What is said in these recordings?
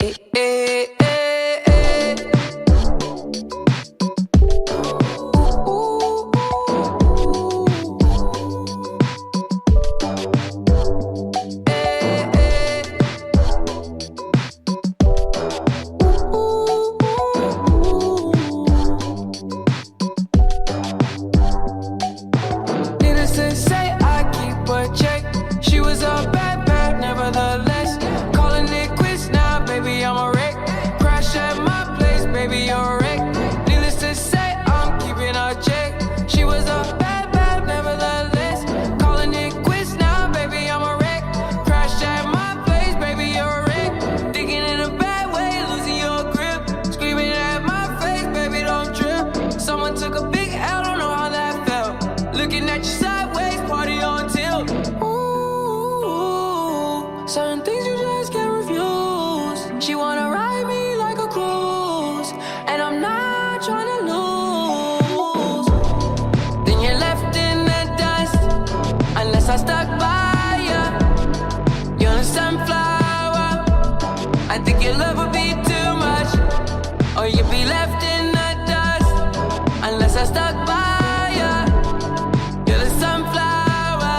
Eh, eh, eh, eh. Ooh, ooh, eh, eh. Needless to say, I keep a check. She was a bad, bad, nevertheless. Calling it quits now, baby, I'm a wreck. Crash at my place, baby, you're a wreck. Needless to say, I'm keeping a check. She was a bad, bad, nevertheless. Calling it quits now, baby, I'm a wreck. Crash at my place, baby, you're a wreck. Thinking in a bad way, losing your grip. Screaming at my face, baby, don't trip. Someone took a big L, don't know how that felt. Looking at you sideways, party on tilt. Ooh, certain things you just can't refuse. She wanna ride me like a cruise, and I'm not trying to lose. Then you're left in the dust, unless I stuck by ya. You're a sunflower. I think your love would be too much, or you'd be left in the dust, unless I stuck by ya. You're the sunflower.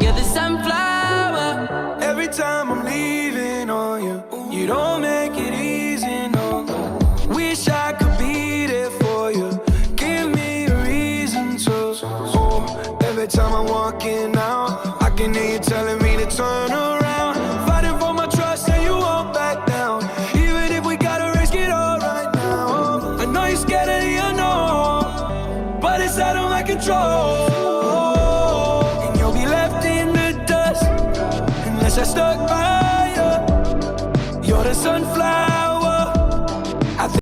You're the sunflower. Every time I'm leaving on you, you don't make it easy, no. Wish I could be there for you. Give me a reason to. Oh, every time I'm walking out, I can hear you telling me to turn around. Fighting for my trust and you won't back down. Even if we gotta risk it all right now. I know you're scared of the unknown, but it's out of my control. And you'll be left in the dust unless I stuck by